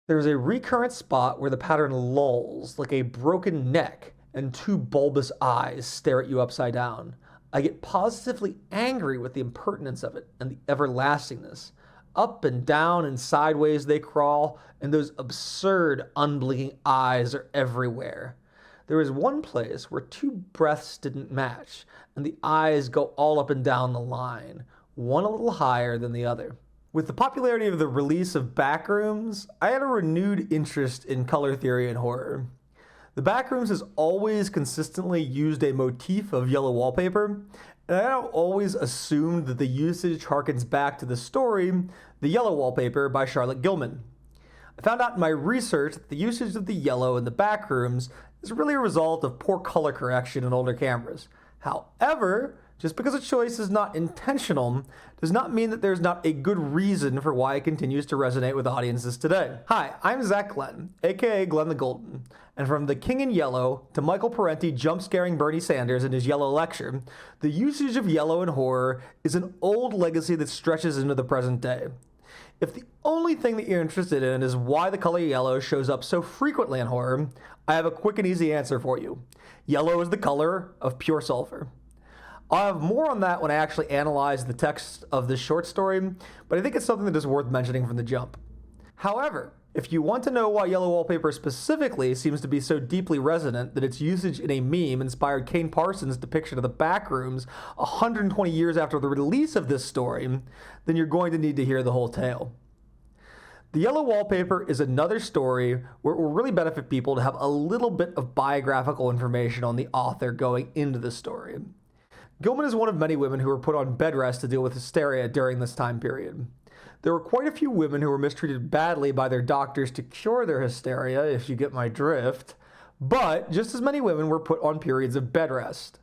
There's a recurrent spot where the pattern lulls, like a broken neck, and two bulbous eyes stare at you upside down. I get positively angry with the impertinence of it and the everlastingness. Up and down and sideways they crawl, and those absurd, unblinking eyes are everywhere. There is one place where two breaths didn't match, and the eyes go all up and down the line, one a little higher than the other. With the popularity of the release of Backrooms, I had a renewed interest in color theory and horror. The Backrooms has always consistently used a motif of yellow wallpaper, and I have always assumed that the usage harkens back to the story, The Yellow Wallpaper by Charlotte Gilman. I found out in my research that the usage of the yellow in the Backrooms is really a result of poor color correction in older cameras. However, just because a choice is not intentional does not mean that there's not a good reason for why it continues to resonate with audiences today. Hi, I'm Zach Glenn, aka Glenn the Golden, and from The King in Yellow to Michael Parenti jump-scaring Bernie Sanders in his Yellow lecture, the usage of yellow in horror is an old legacy that stretches into the present day. If the only thing that you're interested in is why the color yellow shows up so frequently in horror, I have a quick and easy answer for you. Yellow is the color of pure sulfur. I'll have more on that when I actually analyze the text of this short story, but I think it's something that is worth mentioning from the jump. However, if you want to know why yellow wallpaper specifically seems to be so deeply resonant that its usage in a meme inspired Kane Parson's depiction of the Backrooms 120 years after the release of this story, then you're going to need to hear the whole tale. The Yellow Wallpaper is another story where it will really benefit people to have a little bit of biographical information on the author going into the story. Gilman is one of many women who were put on bed rest to deal with hysteria during this time period. There were quite a few women who were mistreated badly by their doctors to cure their hysteria, if you get my drift, but just as many women were put on periods of bed rest.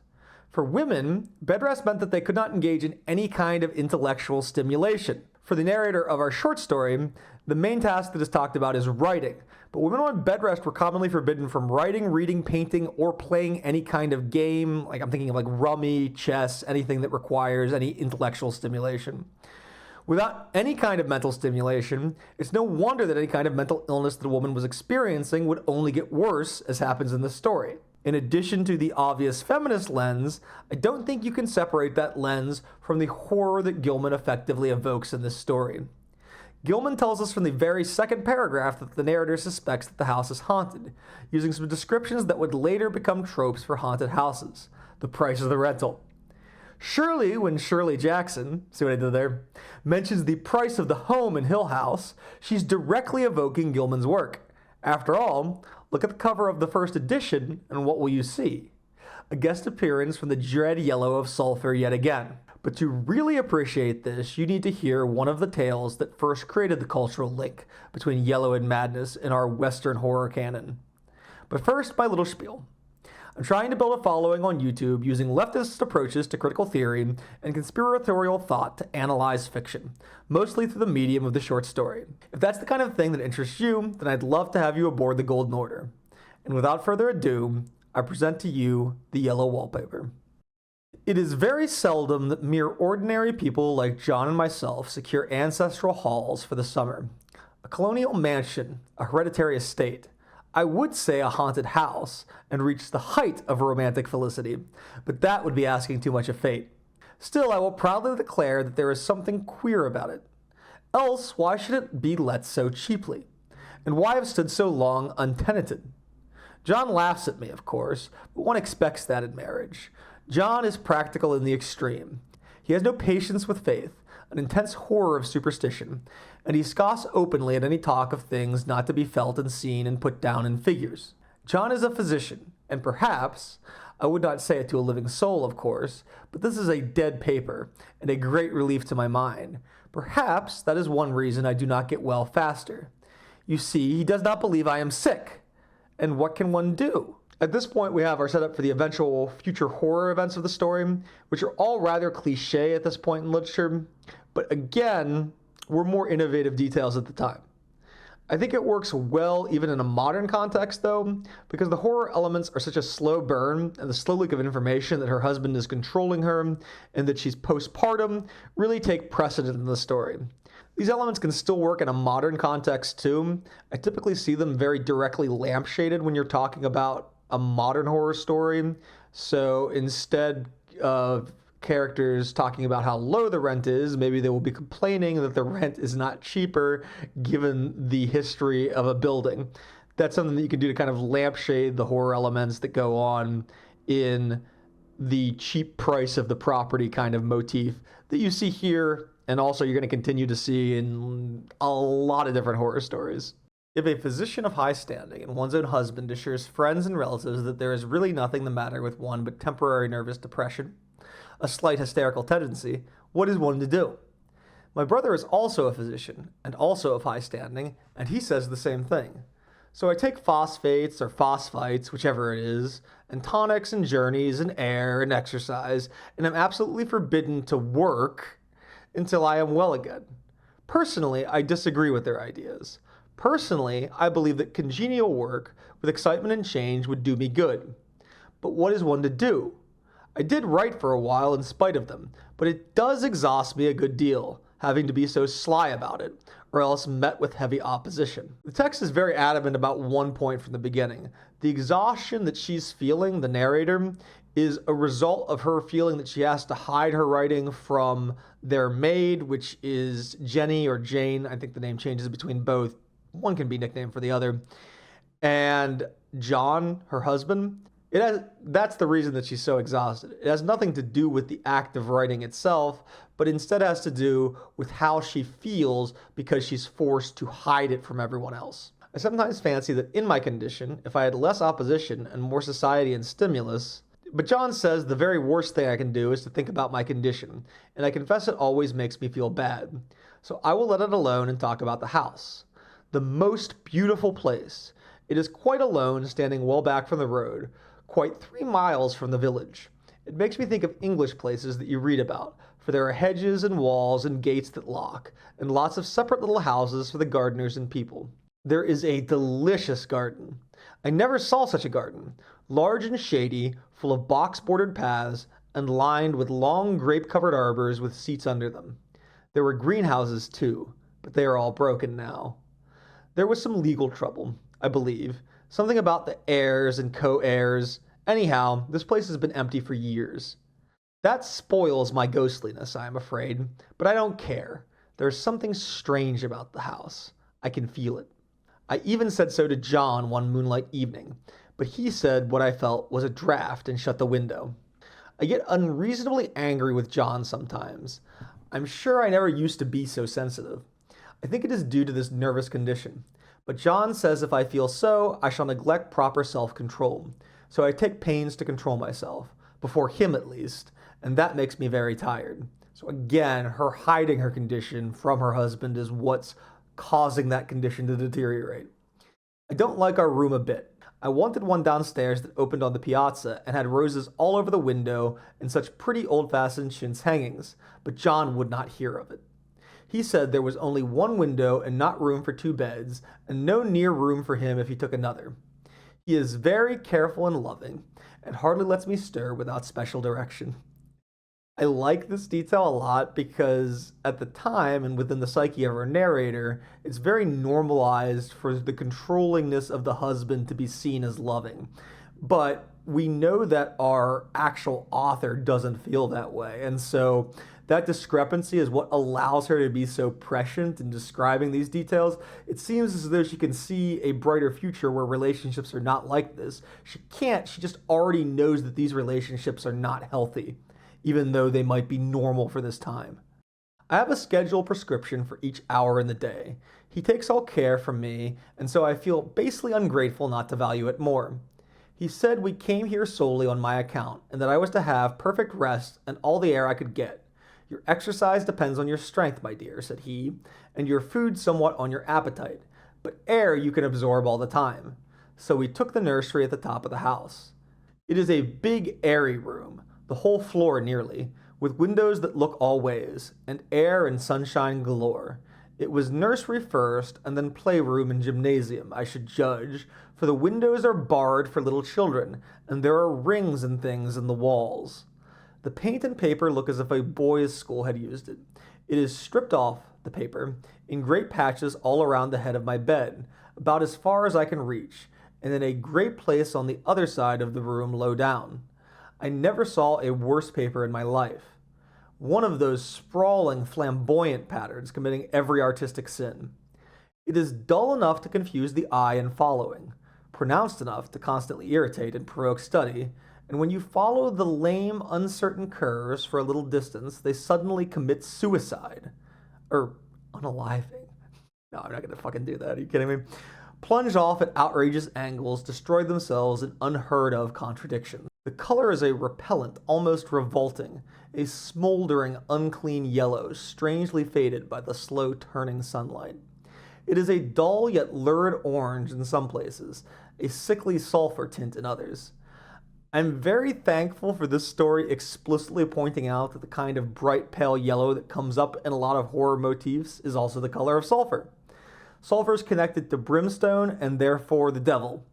For women, bed rest meant that they could not engage in any kind of intellectual stimulation. For the narrator of our short story, the main task that is talked about is writing, but women on bed rest were commonly forbidden from writing, reading, painting, or playing any kind of game, like I'm thinking of like rummy, chess, anything that requires any intellectual stimulation. Without any kind of mental stimulation, it's no wonder that any kind of mental illness that a woman was experiencing would only get worse, as happens in the story. In addition to the obvious feminist lens, I don't think you can separate that lens from the horror that Gilman effectively evokes in this story. Gilman tells us from the very second paragraph that the narrator suspects that the house is haunted, using some descriptions that would later become tropes for haunted houses. The price of the rental. Surely, when Shirley Jackson, see what I did there, mentions the price of the home in Hill House, she's directly evoking Gilman's work. After all, look at the cover of the first edition, and what will you see? A guest appearance from the dread yellow of sulfur yet again. But to really appreciate this, you need to hear one of the tales that first created the cultural link between yellow and madness in our Western horror canon. But first, my little spiel. I'm trying to build a following on YouTube using leftist approaches to critical theory and conspiratorial thought to analyze fiction, mostly through the medium of the short story. If that's the kind of thing that interests you, then I'd love to have you aboard the Golden Order. And without further ado, I present to you The Yellow Wallpaper. It is very seldom that mere ordinary people like John and myself secure ancestral halls for the summer. A colonial mansion, a hereditary estate, I would say a haunted house, and reach the height of romantic felicity, but that would be asking too much of fate. Still, I will proudly declare that there is something queer about it. Else, why should it be let so cheaply? And why have stood so long untenanted? John laughs at me, of course, but one expects that in marriage. John is practical in the extreme. He has no patience with faith, an intense horror of superstition, and he scoffs openly at any talk of things not to be felt and seen and put down in figures. John is a physician, and perhaps, I would not say it to a living soul, of course, but this is a dead paper, and a great relief to my mind. Perhaps that is one reason I do not get well faster. You see, he does not believe I am sick. And what can one do? At this point, we have our setup for the eventual future horror events of the story, which are all rather cliche at this point in literature, but again, were more innovative details at the time. I think it works well even in a modern context, though, because the horror elements are such a slow burn, and the slow leak of information that her husband is controlling her, and that she's postpartum, really take precedent in the story. These elements can still work in a modern context too. I typically see them very directly lampshaded when you're talking about a modern horror story. So instead of characters talking about how low the rent is, maybe they will be complaining that the rent is not cheaper given the history of a building. That's something that you can do to kind of lampshade the horror elements that go on in the cheap price of the property kind of motif that you see here, and also you're going to continue to see in a lot of different horror stories. If a physician of high standing and one's own husband assures friends and relatives that there is really nothing the matter with one but temporary nervous depression, a slight hysterical tendency, what is one to do? My brother is also a physician and also of high standing, and he says the same thing. So I take phosphates or phosphites, whichever it is, and tonics and journeys and air and exercise, and I'm absolutely forbidden to work until I am well again. Personally, I disagree with their ideas. Personally, I believe that congenial work with excitement and change would do me good. But what is one to do? I did write for a while in spite of them, but it does exhaust me a good deal, having to be so sly about it, or else met with heavy opposition. The text is very adamant about one point from the beginning. The exhaustion that she's feeling, the narrator, is a result of her feeling that she has to hide her writing from their maid, which is Jenny or Jane. I think the name changes between both. One can be nicknamed for the other. And John, her husband. That's the reason that she's so exhausted. It has nothing to do with the act of writing itself, but instead has to do with how she feels because she's forced to hide it from everyone else. I sometimes fancy that in my condition, if I had less opposition and more society and stimulus, but John says the very worst thing I can do is to think about my condition, and I confess it always makes me feel bad. So I will let it alone and talk about the house. The most beautiful place. It is quite alone, standing well back from the road, quite 3 miles from the village. It makes me think of English places that you read about, for there are hedges and walls and gates that lock, and lots of separate little houses for the gardeners and people. There is a delicious garden. I never saw such a garden, large and shady, full of box-bordered paths, and lined with long grape-covered arbors with seats under them. There were greenhouses too, but they are all broken now. There was some legal trouble, I believe, something about the heirs and co-heirs. Anyhow, this place has been empty for years. That spoils my ghostliness, I am afraid, but I don't care. There's something strange about the house. I can feel it. I even said so to John one moonlight evening, but he said what I felt was a draft and shut the window. I get unreasonably angry with John sometimes. I'm sure I never used to be so sensitive. I think it is due to this nervous condition. But John says if I feel so, I shall neglect proper self-control. So I take pains to control myself, before him at least, and that makes me very tired. So again, her hiding her condition from her husband is what's causing that condition to deteriorate. I don't like our room a bit. I wanted one downstairs that opened on the piazza and had roses all over the window and such pretty old-fashioned chintz hangings, but John would not hear of it. He said there was only one window and not room for 2 beds, and no near room for him if he took another. He is very careful and loving, and hardly lets me stir without special direction. I like this detail a lot because at the time and within the psyche of our narrator, it's very normalized for the controllingness of the husband to be seen as loving. But we know that our actual author doesn't feel that way, and so that discrepancy is what allows her to be so prescient in describing these details. It seems as though she can see a brighter future where relationships are not like this. She can't, she just already knows that these relationships are not healthy, even though they might be normal for this time. I have a scheduled prescription for each hour in the day. He takes all care from me, and so I feel basically ungrateful not to value it more. He said we came here solely on my account, and that I was to have perfect rest and all the air I could get. Your exercise depends on your strength, my dear, said he, and your food somewhat on your appetite, but air you can absorb all the time. So we took the nursery at the top of the house. It is a big, airy room, the whole floor nearly, with windows that look all ways, and air and sunshine galore. It was nursery first, and then playroom and gymnasium, I should judge, for the windows are barred for little children, and there are rings and things in the walls. The paint and paper look as if a boys' school had used it. It is stripped off, the paper, in great patches all around the head of my bed, about as far as I can reach, and in a great place on the other side of the room low down. I never saw a worse paper in my life. One of those sprawling, flamboyant patterns committing every artistic sin. It is dull enough to confuse the eye in following, pronounced enough to constantly irritate and provoke study, and when you follow the lame, uncertain curves for a little distance, they suddenly commit suicide. Or unaliving. No, I'm not gonna fucking do that. Are you kidding me? Plunge off at outrageous angles, destroy themselves in unheard of contradictions. The color is a repellent, almost revolting, a smoldering, unclean yellow, strangely faded by the slow turning sunlight. It is a dull yet lurid orange in some places, a sickly sulfur tint in others. I'm very thankful for this story explicitly pointing out that the kind of bright pale yellow that comes up in a lot of horror motifs is also the color of sulfur. Sulfur is connected to brimstone and therefore the devil.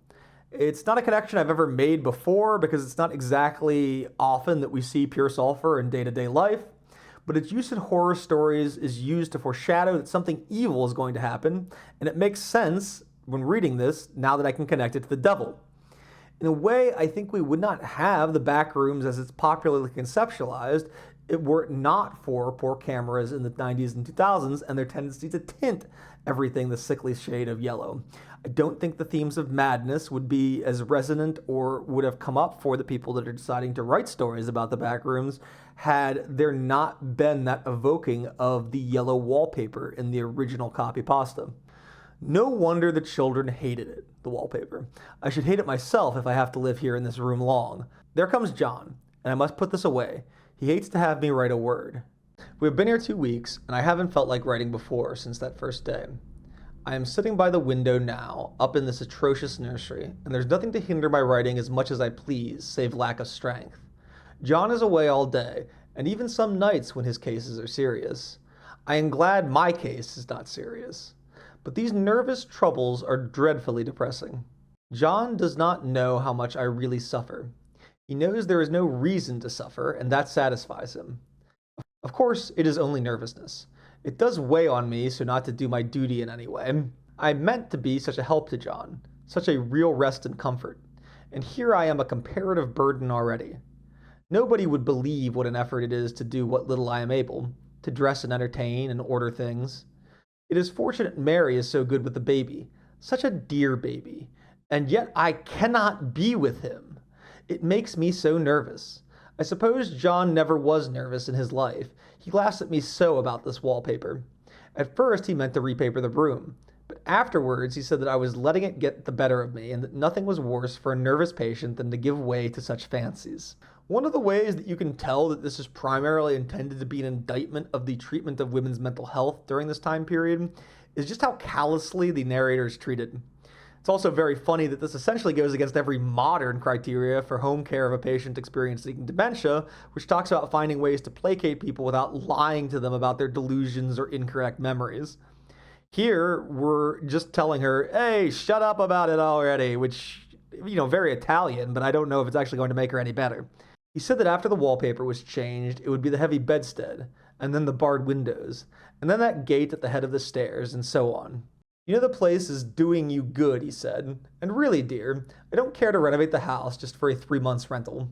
It's not a connection I've ever made before because it's not exactly often that we see pure sulfur in day-to-day life, but its use in horror stories is used to foreshadow that something evil is going to happen, and it makes sense when reading this now that I can connect it to the devil. In a way, I think we would not have the Backrooms as it's popularly conceptualized were it not for poor cameras in the 90s and 2000s and their tendency to tint everything the sickly shade of yellow. I don't think the themes of madness would be as resonant or would have come up for the people that are deciding to write stories about the Backrooms had there not been that evoking of the yellow wallpaper in the original copy pasta. No wonder the children hated it, the wallpaper. I should hate it myself if I have to live here in this room long. There comes John, and I must put this away. He hates to have me write a word. We've been here 2 weeks, and I haven't felt like writing before since that first day. I am sitting by the window now, up in this atrocious nursery, and there's nothing to hinder my writing as much as I please, save lack of strength. John is away all day, and even some nights when his cases are serious. I am glad my case is not serious. But these nervous troubles are dreadfully depressing. John does not know how much I really suffer. He knows there is no reason to suffer, and that satisfies him. Of course, it is only nervousness. It does weigh on me so not to do my duty in any way. I meant to be such a help to John, such a real rest and comfort, and here I am a comparative burden already. Nobody would believe what an effort it is to do what little I am able, to dress and entertain and order things. It is fortunate Mary is so good with the baby, such a dear baby, and yet I cannot be with him. It makes me so nervous. I suppose John never was nervous in his life. He laughs at me so about this wallpaper. At first he meant to repaper the room, but afterwards he said that I was letting it get the better of me and that nothing was worse for a nervous patient than to give way to such fancies. One of the ways that you can tell that this is primarily intended to be an indictment of the treatment of women's mental health during this time period is just how callously the narrator is treated. It's also very funny that this essentially goes against every modern criteria for home care of a patient experiencing dementia, which talks about finding ways to placate people without lying to them about their delusions or incorrect memories. Here, we're just telling her, hey, shut up about it already, which, very Italian, but I don't know if it's actually going to make her any better. He said that after the wallpaper was changed, it would be the heavy bedstead, and then the barred windows, and then that gate at the head of the stairs, and so on. You know the place is doing you good, he said. And really, dear, I don't care to renovate the house just for a 3 months rental.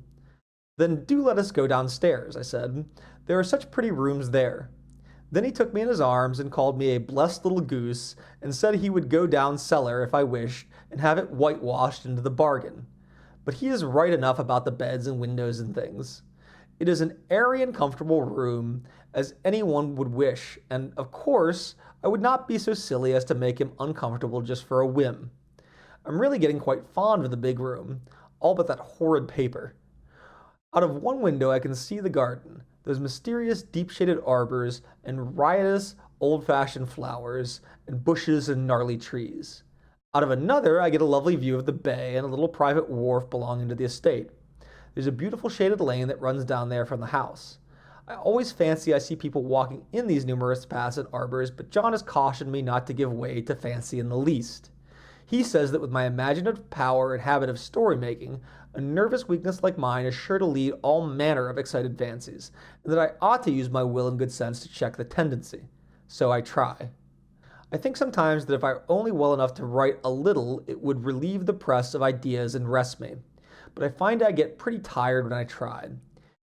Then do let us go downstairs, I said. There are such pretty rooms there. Then he took me in his arms and called me a blessed little goose and said he would go down cellar if I wished and have it whitewashed into the bargain. But he is right enough about the beds and windows and things. It is an airy and comfortable room, as anyone would wish, and of course, I would not be so silly as to make him uncomfortable just for a whim. I'm really getting quite fond of the big room, all but that horrid paper. Out of one window I can see the garden, those mysterious deep-shaded arbors and riotous old-fashioned flowers and bushes and gnarly trees. Out of another I get a lovely view of the bay and a little private wharf belonging to the estate. There's a beautiful shaded lane that runs down there from the house. I always fancy I see people walking in these numerous paths and arbors, but John has cautioned me not to give way to fancy in the least. He says that with my imaginative power and habit of story-making, a nervous weakness like mine is sure to lead all manner of excited fancies, and that I ought to use my will and good sense to check the tendency. so I try. I think sometimes that if I were only well enough to write a little, it would relieve the press of ideas and rest me. But I find I get pretty tired when I try.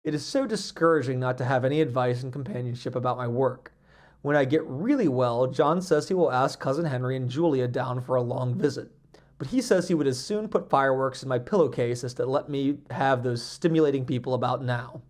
It is so discouraging not to have any advice and companionship about my work. When I get really well, John says he will ask Cousin Henry and Julia down for a long visit. But he says he would as soon put fireworks in my pillowcase as to let me have those stimulating people about now.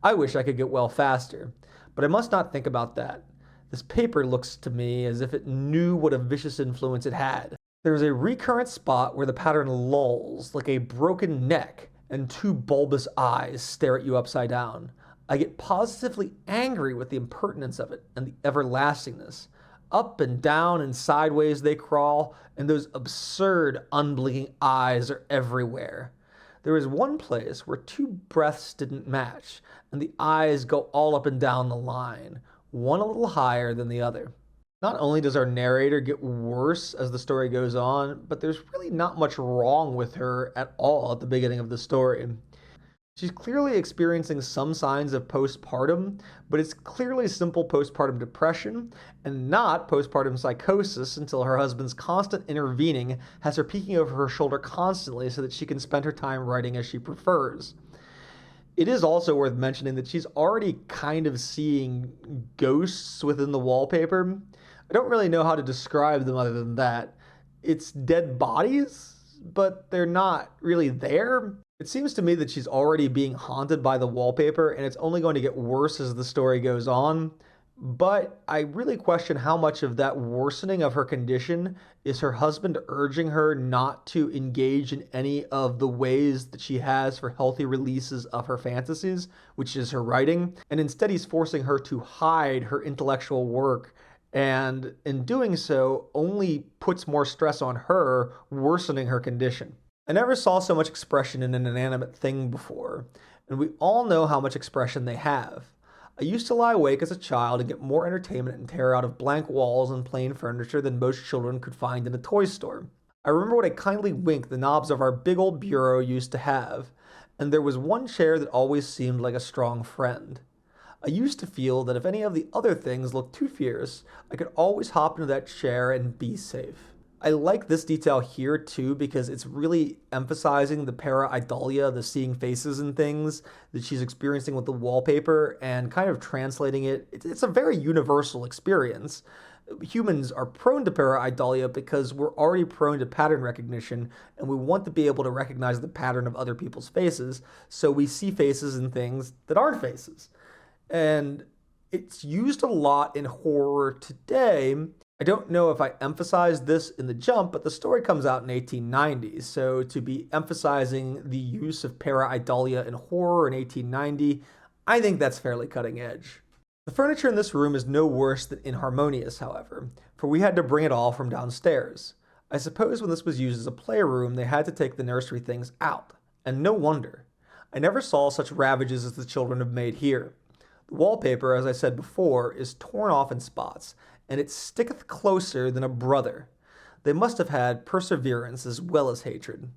I wish I could get well faster, but I must not think about that. This paper looks to me as if it knew what a vicious influence it had. There is a recurrent spot where the pattern lolls like a broken neck and two bulbous eyes stare at you upside down. I get positively angry with the impertinence of it and the everlastingness. Up and down and sideways they crawl, and those absurd, unblinking eyes are everywhere. There is one place where two breaths didn't match, and the eyes go all up and down the line, one a little higher than the other. Not only does our narrator get worse as the story goes on, but there's really not much wrong with her at all at the beginning of the story. She's clearly experiencing some signs of postpartum, but it's clearly simple postpartum depression and not postpartum psychosis until her husband's constant intervening has her peeking over her shoulder constantly so that she can spend her time writing as she prefers. It is also worth mentioning that she's already kind of seeing ghosts within the wallpaper. I don't really know how to describe them other than that. It's dead bodies, but they're not really there. It seems to me that she's already being haunted by the wallpaper, and it's only going to get worse as the story goes on. But I really question how much of that worsening of her condition is her husband urging her not to engage in any of the ways that she has for healthy releases of her fantasies, which is her writing, and instead he's forcing her to hide her intellectual work, and in doing so only puts more stress on her, worsening her condition. I never saw so much expression in an inanimate thing before, and we all know how much expression they have. I used to lie awake as a child and get more entertainment and terror out of blank walls and plain furniture than most children could find in a toy store. I remember what a kindly wink the knobs of our big old bureau used to have, and there was one chair that always seemed like a strong friend. I used to feel that if any of the other things looked too fierce, I could always hop into that chair and be safe. I like this detail here too because it's really emphasizing the pareidolia, the seeing faces and things that she's experiencing with the wallpaper and kind of translating it. It's a very universal experience. Humans are prone to pareidolia because we're already prone to pattern recognition and we want to be able to recognize the pattern of other people's faces, so we see faces and things that aren't faces. And it's used a lot in horror today. I don't know if I emphasized this in The Jump, but the story comes out in 1890, so to be emphasizing the use of pareidolia in horror in 1890, I think that's fairly cutting edge. The furniture in this room is no worse than inharmonious, however, for we had to bring it all from downstairs. I suppose when this was used as a playroom, they had to take the nursery things out, and no wonder. I never saw such ravages as the children have made here. The wallpaper, as I said before, is torn off in spots, and it sticketh closer than a brother. They must have had perseverance as well as hatred.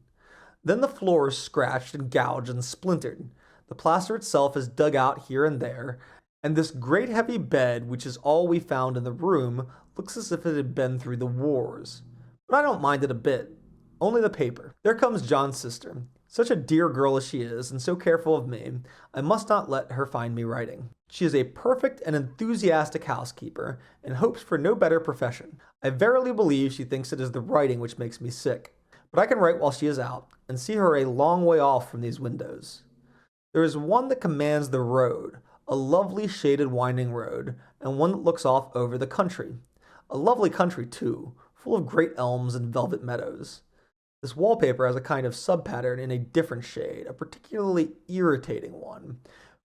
Then the floor is scratched and gouged and splintered. The plaster itself is dug out here and there, and this great heavy bed, which is all we found in the room, looks as if it had been through the wars. But I don't mind it a bit. Only the paper. There comes John's sister. Such a dear girl as she is, and so careful of me, I must not let her find me writing. She is a perfect and enthusiastic housekeeper, and hopes for no better profession. I verily believe she thinks it is the writing which makes me sick. But I can write while she is out, and see her a long way off from these windows. There is one that commands the road, a lovely shaded winding road, and one that looks off over the country. A lovely country, too, full of great elms and velvet meadows. This wallpaper has a kind of sub-pattern in a different shade, a particularly irritating one,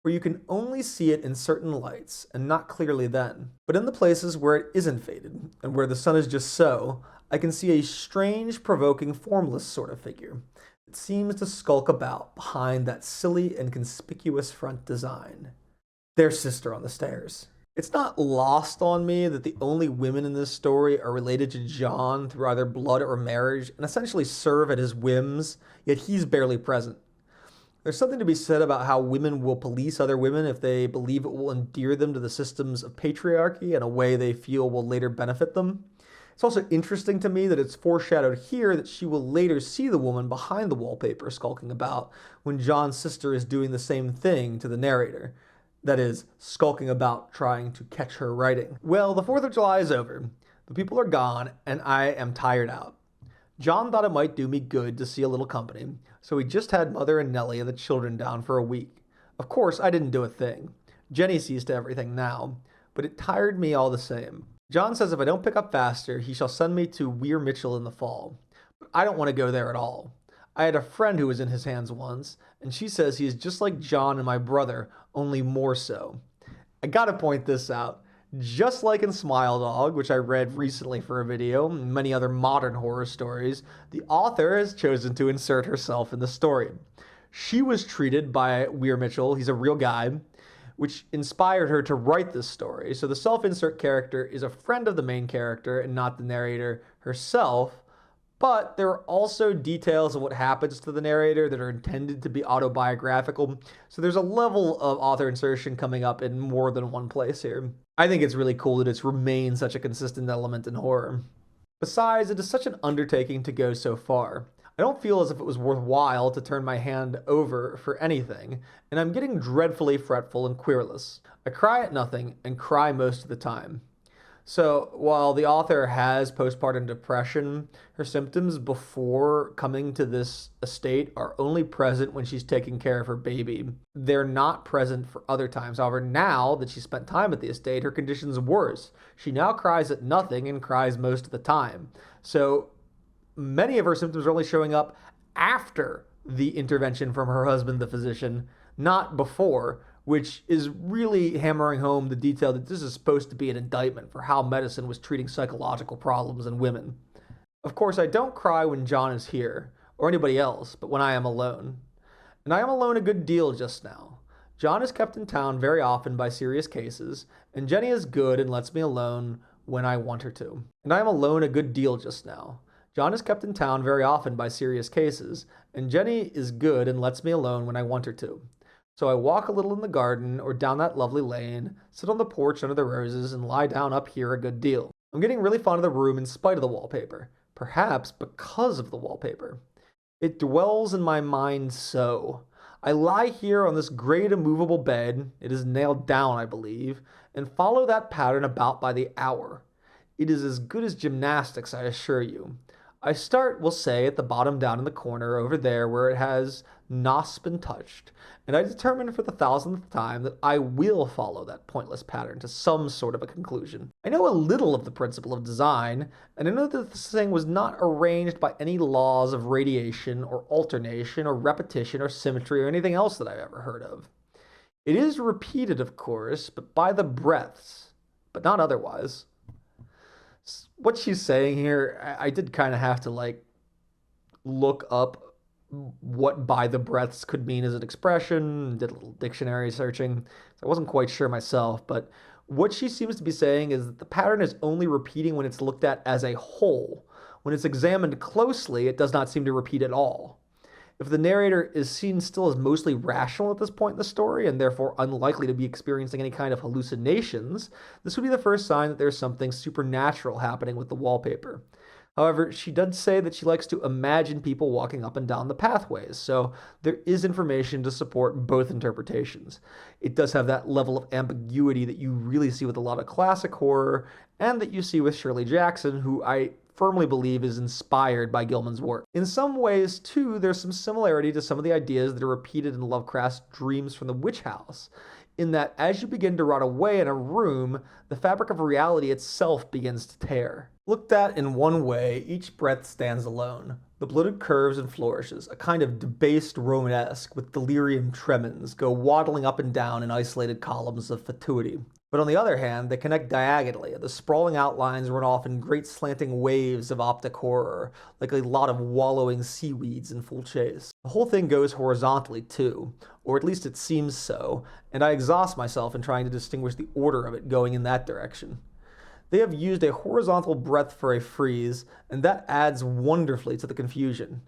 where you can only see it in certain lights, and not clearly then. But in the places where it isn't faded, and where the sun is just so, I can see a strange, provoking, formless sort of figure that seems to skulk about behind that silly and conspicuous front design. There's Sister on the stairs. It's not lost on me that the only women in this story are related to John through either blood or marriage, and essentially serve at his whims, yet he's barely present. There's something to be said about how women will police other women if they believe it will endear them to the systems of patriarchy in a way they feel will later benefit them. It's also interesting to me that it's foreshadowed here that she will later see the woman behind the wallpaper skulking about when John's sister is doing the same thing to the narrator. That is, skulking about trying to catch her writing. Well, the 4th of July is over. The people are gone, and I am tired out. John thought it might do me good to see a little company, so he just had Mother and Nellie and the children down for a week. Of course, I didn't do a thing. Jenny sees to everything now, but it tired me all the same. John says if I don't pick up faster, he shall send me to Weir Mitchell in the fall. But I don't want to go there at all. I had a friend who was in his hands once, and she says he is just like John and my brother, only more so. I gotta point this out. Just like in Smile Dog, which I read recently for a video, and many other modern horror stories, the author has chosen to insert herself in the story. She was treated by Weir Mitchell, he's a real guy, which inspired her to write this story. So the self-insert character is a friend of the main character and not the narrator herself, but there are also details of what happens to the narrator that are intended to be autobiographical. So there's a level of author insertion coming up in more than one place here. I think it's really cool that it's remained such a consistent element in horror. Besides, it is such an undertaking to go so far. I don't feel as if it was worthwhile to turn my hand over for anything, and I'm getting dreadfully fretful and querulous. I cry at nothing and cry most of the time. So while the author has postpartum depression, her symptoms before coming to this estate are only present when she's taking care of her baby. They're not present for other times. However, now that she spent time at the estate, her condition's worse. She now cries at nothing and cries most of the time. So many of her symptoms are only showing up after the intervention from her husband, the physician, not before, which is really hammering home the detail that this is supposed to be an indictment for how medicine was treating psychological problems in women. Of course, I don't cry when John is here, or anybody else, but when I am alone. And I am alone a good deal just now. John is kept in town very often by serious cases, and Jenny is good and lets me alone when I want her to. And I am alone a good deal just now. John is kept in town very often by serious cases, and Jenny is good and lets me alone when I want her to. So I walk a little in the garden or down that lovely lane, sit on the porch under the roses, and lie down up here a good deal. I'm getting really fond of the room in spite of the wallpaper, perhaps because of the wallpaper. It dwells in my mind so. I lie here on this great immovable bed, it is nailed down, I believe, and follow that pattern about by the hour. It is as good as gymnastics, I assure you. I start, we'll say, at the bottom down in the corner over there where it has not been touched, and I determine for the 1000th time that I will follow that pointless pattern to some sort of a conclusion. I know a little of the principle of design, and I know that this thing was not arranged by any laws of radiation or alternation or repetition or symmetry or anything else that I've ever heard of. It is repeated, of course, but by the breaths, but not otherwise. What she's saying here, I did kind of have to look up what by the breaths could mean as an expression, did a little dictionary searching. So I wasn't quite sure myself, but what she seems to be saying is that the pattern is only repeating when it's looked at as a whole. When it's examined closely, it does not seem to repeat at all. If the narrator is seen still as mostly rational at this point in the story, and therefore unlikely to be experiencing any kind of hallucinations, this would be the first sign that there's something supernatural happening with the wallpaper. However, she does say that she likes to imagine people walking up and down the pathways, so there is information to support both interpretations. It does have that level of ambiguity that you really see with a lot of classic horror, and that you see with Shirley Jackson, who I firmly believe is inspired by Gilman's work. In some ways, too, there's some similarity to some of the ideas that are repeated in Lovecraft's Dreams from the Witch House, in that as you begin to rot away in a room, the fabric of reality itself begins to tear. Looked at in one way, each breath stands alone. The bloated curves and flourishes, a kind of debased Romanesque with delirium tremens, go waddling up and down in isolated columns of fatuity. But on the other hand, they connect diagonally. The sprawling outlines run off in great slanting waves of optic horror, like a lot of wallowing seaweeds in full chase. The whole thing goes horizontally, too, or at least it seems so, and I exhaust myself in trying to distinguish the order of it going in that direction. They have used a horizontal breadth for a frieze, and that adds wonderfully to the confusion.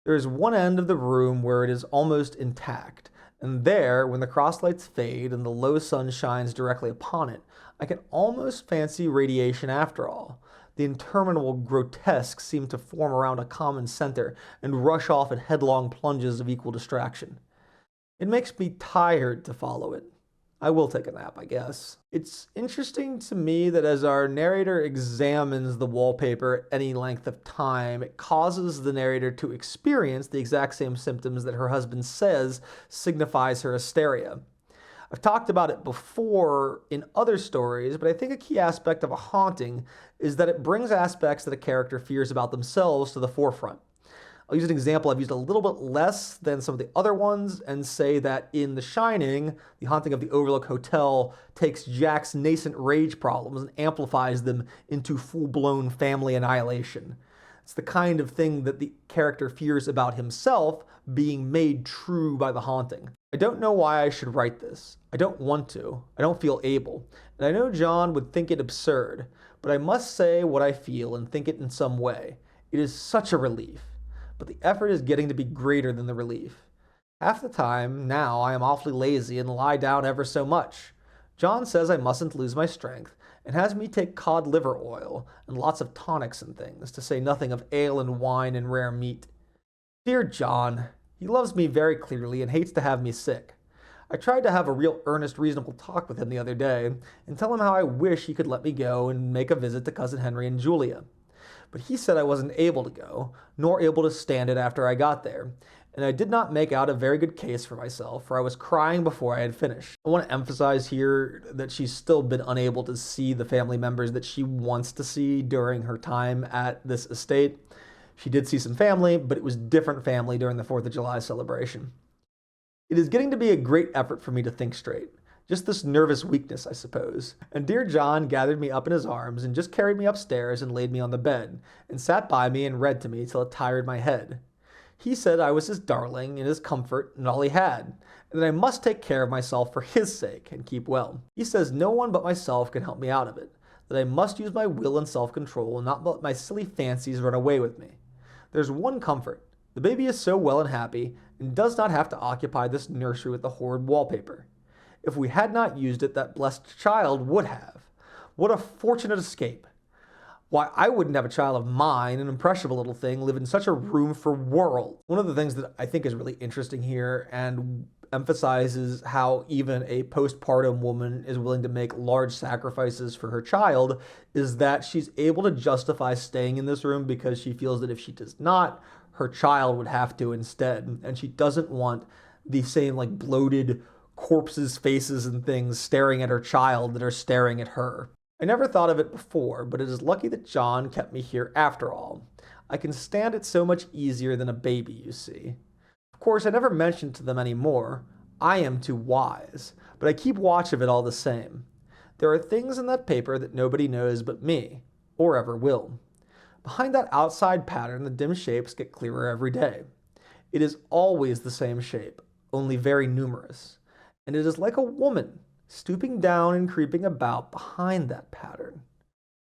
There is one end of the room where it is almost intact, and there, when the crosslights fade and the low sun shines directly upon it, I can almost fancy radiation after all. The interminable grotesques seem to form around a common center and rush off in headlong plunges of equal distraction. It makes me tired to follow it. I will take a nap, I guess. It's interesting to me that as our narrator examines the wallpaper at any length of time, it causes the narrator to experience the exact same symptoms that her husband says signifies her hysteria. I've talked about it before in other stories, but I think a key aspect of a haunting is that it brings aspects that a character fears about themselves to the forefront. I'll use an example I've used a little bit less than some of the other ones and say that in The Shining, the haunting of the Overlook Hotel takes Jack's nascent rage problems and amplifies them into full-blown family annihilation. It's the kind of thing that the character fears about himself being made true by the haunting. I don't know why I should write this. I don't want to. I don't feel able. And I know John would think it absurd, but I must say what I feel and think it in some way. It is such a relief. But the effort is getting to be greater than the relief. Half the time, now, I am awfully lazy and lie down ever so much. John says I mustn't lose my strength, and has me take cod liver oil and lots of tonics and things, to say nothing of ale and wine and rare meat. Dear John, he loves me very clearly and hates to have me sick. I tried to have a real earnest, reasonable talk with him the other day, and tell him how I wish he could let me go and make a visit to Cousin Henry and Julia. But he said I wasn't able to go, nor able to stand it after I got there, and I did not make out a very good case for myself, for I was crying before I had finished. I want to emphasize here that she's still been unable to see the family members that she wants to see during her time at this estate. She did see some family, but it was different family during the 4th of July celebration. It is getting to be a great effort for me to think straight. Just this nervous weakness, I suppose. And dear John gathered me up in his arms and just carried me upstairs and laid me on the bed, and sat by me and read to me till it tired my head. He said I was his darling and his comfort and all he had, and that I must take care of myself for his sake and keep well. He says no one but myself can help me out of it, that I must use my will and self-control and not let my silly fancies run away with me. There's one comfort. The baby is so well and happy, and does not have to occupy this nursery with the horrid wallpaper. If we had not used it, that blessed child would have. What a fortunate escape. Why, I wouldn't have a child of mine, an impressionable little thing, live in such a room for worlds. One of the things that I think is really interesting here and emphasizes how even a postpartum woman is willing to make large sacrifices for her child is that she's able to justify staying in this room because she feels that if she does not, her child would have to instead. And she doesn't want the same bloated corpses, faces, and things staring at her child that are staring at her. I never thought of it before, but it is lucky that John kept me here after all. I can stand it so much easier than a baby, you see. Of course, I never mentioned to them any more. I am too wise, but I keep watch of it all the same. There are things in that paper that nobody knows but me, or ever will. Behind that outside pattern, the dim shapes get clearer every day. It is always the same shape, only very numerous. And it is like a woman, stooping down and creeping about behind that pattern.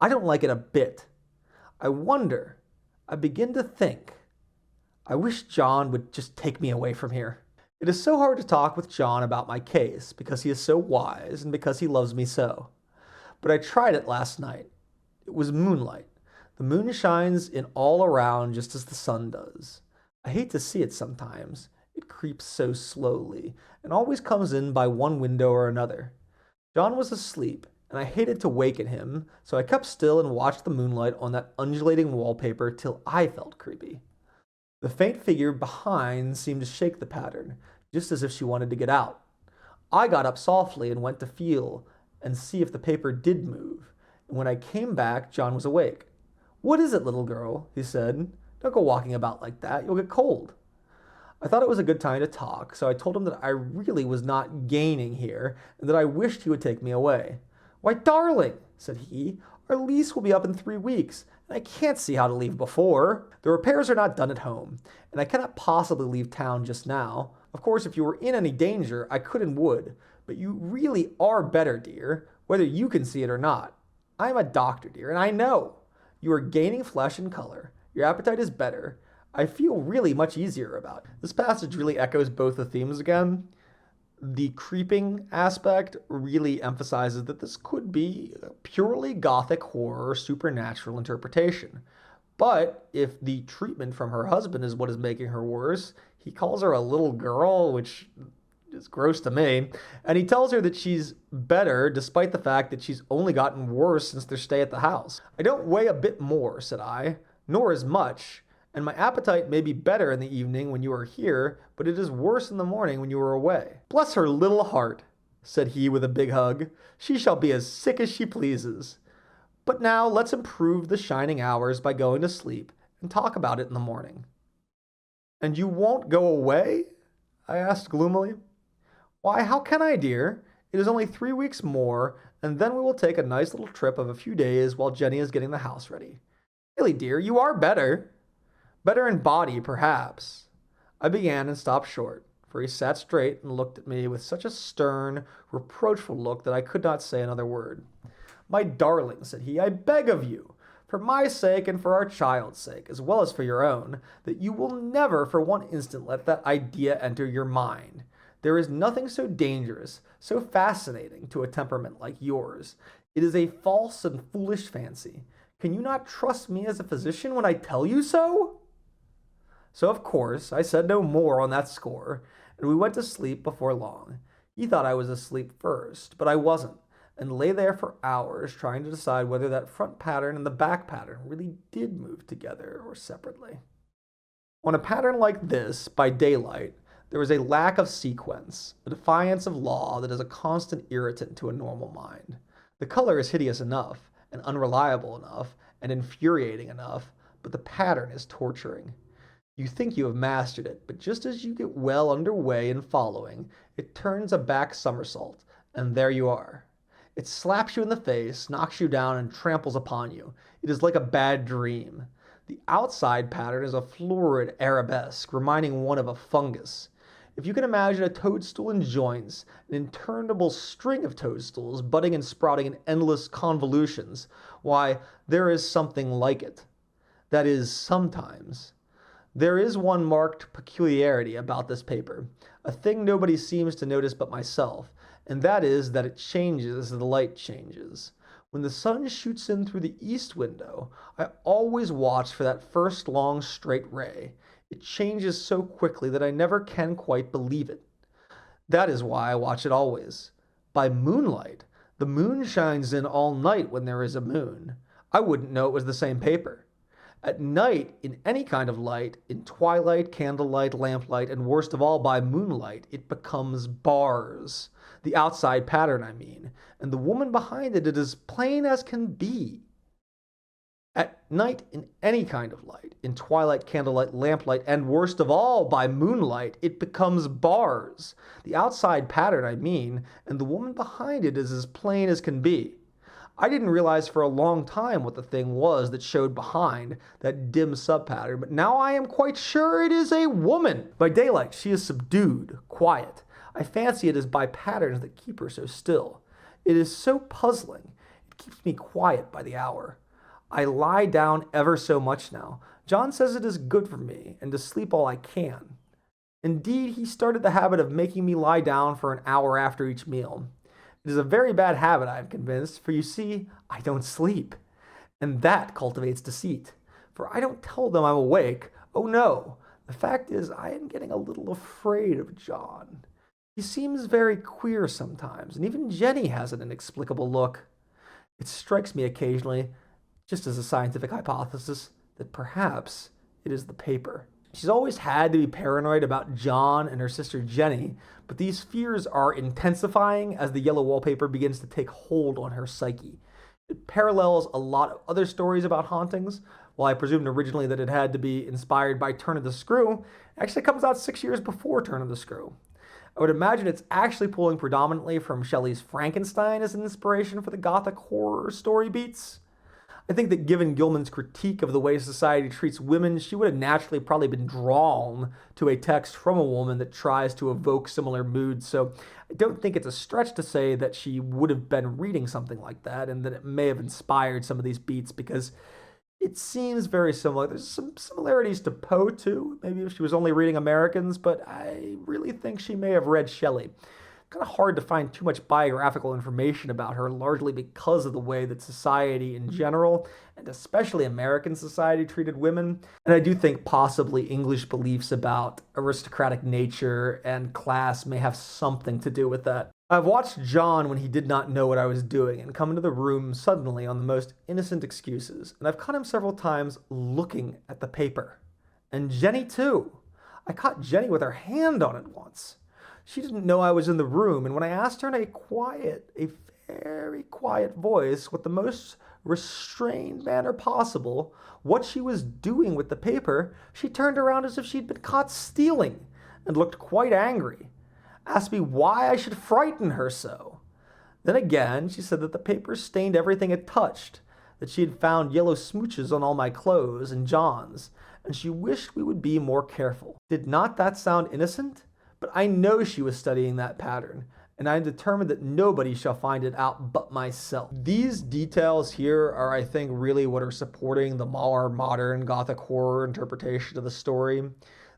I don't like it a bit. I wonder, I begin to think, I wish John would just take me away from here. It is so hard to talk with John about my case, because he is so wise and because he loves me so. But I tried it last night. It was moonlight. The moon shines in all around just as the sun does. I hate to see it sometimes. It creeps so slowly, and always comes in by one window or another. John was asleep, and I hated to waken him, so I kept still and watched the moonlight on that undulating wallpaper till I felt creepy. The faint figure behind seemed to shake the pattern, just as if she wanted to get out. I got up softly and went to feel and see if the paper did move, and when I came back, John was awake. "What is it, little girl?" he said. "Don't go walking about like that. You'll get cold." I thought it was a good time to talk, so I told him that I really was not gaining here, and that I wished he would take me away. "Why, darling," said he, "our lease will be up in 3 weeks, and I can't see how to leave before. The repairs are not done at home, and I cannot possibly leave town just now. Of course, if you were in any danger, I could and would, but you really are better, dear, whether you can see it or not. I am a doctor, dear, and I know. You are gaining flesh and color. Your appetite is better. I feel really much easier about it. This passage really echoes both the themes again. The creeping aspect really emphasizes that this could be a purely gothic horror supernatural interpretation. But if the treatment from her husband is what is making her worse, he calls her a little girl, which is gross to me, and he tells her that she's better despite the fact that she's only gotten worse since their stay at the house. I don't weigh a bit more, said I, nor as much, and my appetite may be better in the evening when you are here, but it is worse in the morning when you are away. Bless her little heart, said he with a big hug. She shall be as sick as she pleases. But now let's improve the shining hours by going to sleep and talk about it in the morning. And you won't go away? I asked gloomily. Why, how can I, dear? It is only 3 weeks more, and then we will take a nice little trip of a few days while Jenny is getting the house ready. Really, dear, you are better. Better in body, perhaps. I began and stopped short, for he sat straight and looked at me with such a stern, reproachful look that I could not say another word. My darling, said he, I beg of you, for my sake and for our child's sake, as well as for your own, that you will never for one instant let that idea enter your mind. There is nothing so dangerous, so fascinating to a temperament like yours. It is a false and foolish fancy. Can you not trust me as a physician when I tell you so? So, of course, I said no more on that score, and we went to sleep before long. He thought I was asleep first, but I wasn't, and lay there for hours trying to decide whether that front pattern and the back pattern really did move together or separately. On a pattern like this, by daylight, there is a lack of sequence, a defiance of law that is a constant irritant to a normal mind. The color is hideous enough, and unreliable enough, and infuriating enough, but the pattern is torturing. You think you have mastered it, but just as you get well underway in following, it turns a back somersault, and there you are. It slaps you in the face, knocks you down, and tramples upon you. It is like a bad dream. The outside pattern is a florid arabesque, reminding one of a fungus. If you can imagine a toadstool in joints, an interminable string of toadstools budding and sprouting in endless convolutions, why, there is something like it. That is, sometimes. There is one marked peculiarity about this paper, a thing nobody seems to notice but myself, and that is that it changes as the light changes. When the sun shoots in through the east window, I always watch for that first long straight ray. It changes so quickly that I never can quite believe it. That is why I watch it always. By moonlight, the moon shines in all night when there is a moon. I wouldn't know it was the same paper. At night, in any kind of light, in twilight, candlelight, lamplight, and worst of all by moonlight, it becomes bars. The outside pattern, I mean, and the woman behind it is as plain as can be. At night, in any kind of light, in twilight, candlelight, lamplight, and worst of all by moonlight, it becomes bars. The outside pattern, I mean, and the woman behind it is as plain as can be. I didn't realize for a long time what the thing was that showed behind that dim sub-pattern, but now I am quite sure it is a woman. By daylight, she is subdued, quiet. I fancy it is by patterns that keep her so still. It is so puzzling. It keeps me quiet by the hour. I lie down ever so much now. John says it is good for me, and to sleep all I can. Indeed, he started the habit of making me lie down for an hour after each meal. It is a very bad habit, I am convinced, for you see, I don't sleep. And that cultivates deceit. For I don't tell them I'm awake. Oh no. The fact is, I am getting a little afraid of John. He seems very queer sometimes, and even Jenny has an inexplicable look. It strikes me occasionally, just as a scientific hypothesis, that perhaps it is the paper. She's always had to be paranoid about John and her sister Jenny, but these fears are intensifying as the yellow wallpaper begins to take hold on her psyche. It parallels a lot of other stories about hauntings. While I presumed originally that it had to be inspired by Turn of the Screw, it actually comes out 6 years before Turn of the Screw. I would imagine it's actually pulling predominantly from Shelley's Frankenstein as an inspiration for the gothic horror story beats. I think that given Gilman's critique of the way society treats women, she would have naturally probably been drawn to a text from a woman that tries to evoke similar moods. So I don't think it's a stretch to say that she would have been reading something like that and that it may have inspired some of these beats because It seems very similar. There's some similarities to Poe, too. Maybe if she was only reading Americans, but I really think she may have read Shelley. Kind of hard to find too much biographical information about her, largely because of the way that society in general, and especially American society, treated women. And I do think possibly English beliefs about aristocratic nature and class may have something to do with that. I've watched John when he did not know what I was doing and come into the room suddenly on the most innocent excuses, and I've caught him several times looking at the paper. And Jenny, too. I caught Jenny with her hand on it once. She didn't know I was in the room, and when I asked her in a very quiet voice, with the most restrained manner possible, what she was doing with the paper, she turned around as if she'd been caught stealing and looked quite angry. Asked me why I should frighten her so. Then again, she said that the paper stained everything it touched, that she had found yellow smooches on all my clothes and John's, and she wished we would be more careful. Did not that sound innocent? But I know she was studying that pattern, and I am determined that nobody shall find it out but myself. These details here are, I think, really what are supporting the more modern Gothic horror interpretation of the story.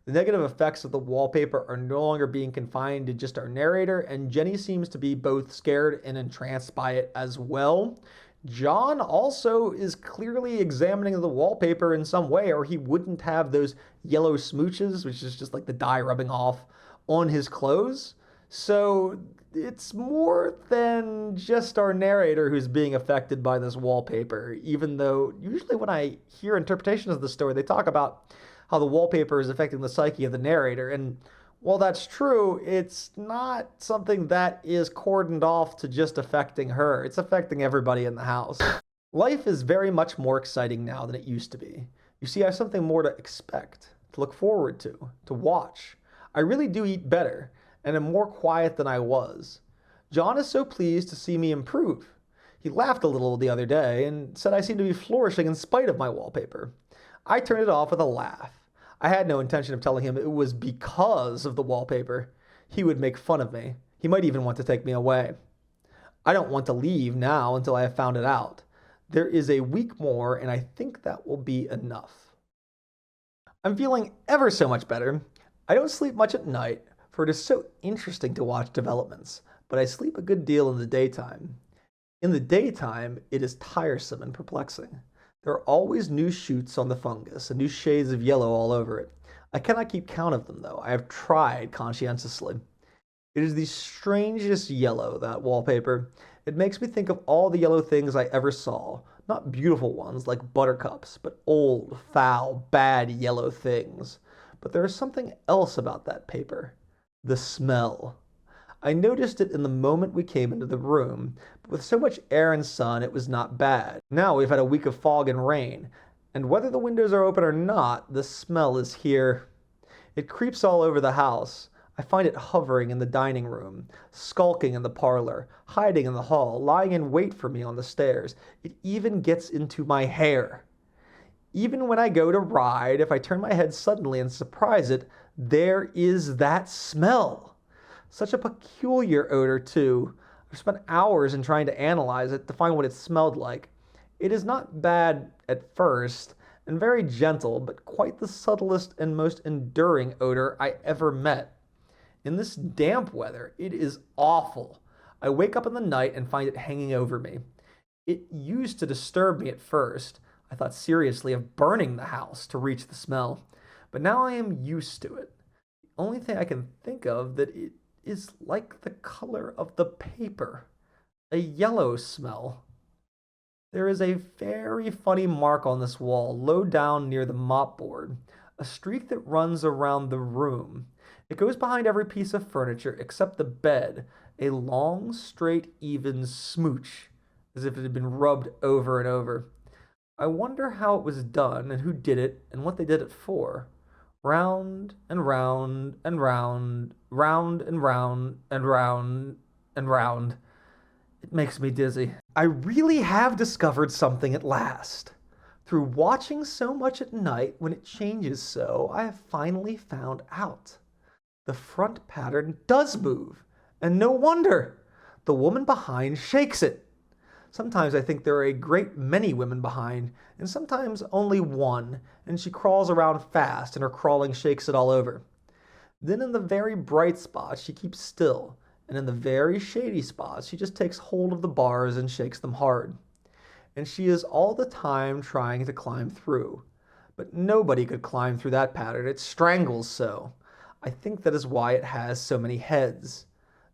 The negative effects of the wallpaper are no longer being confined to just our narrator, and Jenny seems to be both scared and entranced by it as well. John also is clearly examining the wallpaper in some way, or he wouldn't have those yellow smooches, which is just like the dye rubbing off on his clothes. So it's more than just our narrator who's being affected by this wallpaper, even though usually when I hear interpretations of the story, they talk about how the wallpaper is affecting the psyche of the narrator. And while that's true, it's not something that is cordoned off to just affecting her. It's affecting everybody in the house. Life is very much more exciting now than it used to be. You see, I have something more to expect, to look forward to watch. I really do eat better, and am more quiet than I was. John is so pleased to see me improve. He laughed a little the other day and said I seemed to be flourishing in spite of my wallpaper. I turned it off with a laugh. I had no intention of telling him it was because of the wallpaper. He would make fun of me. He might even want to take me away. I don't want to leave now until I have found it out. There is a week more, and I think that will be enough. I'm feeling ever so much better. I don't sleep much at night, for it is so interesting to watch developments, but I sleep a good deal in the daytime. In the daytime, it is tiresome and perplexing. There are always new shoots on the fungus and new shades of yellow all over it. I cannot keep count of them, though. I have tried conscientiously. It is the strangest yellow, that wallpaper. It makes me think of all the yellow things I ever saw. Not beautiful ones like buttercups, but old, foul, bad yellow things. But there is something else about that paper. The smell. I noticed it in the moment we came into the room, but with so much air and sun, it was not bad. Now we've had a week of fog and rain, and whether the windows are open or not, the smell is here. It creeps all over the house. I find it hovering in the dining room, skulking in the parlor, hiding in the hall, lying in wait for me on the stairs. It even gets into my hair. Even when I go to ride, if I turn my head suddenly and surprise it, there is that smell. Such a peculiar odor, too. I've spent hours in trying to analyze it to find what it smelled like. It is not bad at first, and very gentle, but quite the subtlest and most enduring odor I ever met. In this damp weather, it is awful. I wake up in the night and find it hanging over me. It used to disturb me at first. I thought seriously of burning the house to reach the smell, but now I am used to it. The only thing I can think of that it is like the color of the paper, a yellow smell. There is a very funny mark on this wall, low down near the mopboard, a streak that runs around the room. It goes behind every piece of furniture except the bed, a long, straight, even smooch, as if it had been rubbed over and over. I wonder how it was done, and who did it, and what they did it for. Round and round and round, round and round and round and round. It makes me dizzy. I really have discovered something at last. Through watching so much at night when it changes so, I have finally found out. The front pattern does move, and no wonder. The woman behind shakes it. Sometimes I think there are a great many women behind, and sometimes only one, and she crawls around fast and her crawling shakes it all over. Then in the very bright spots she keeps still, and in the very shady spots she just takes hold of the bars and shakes them hard. And she is all the time trying to climb through. But nobody could climb through that pattern, it strangles so. I think that is why it has so many heads.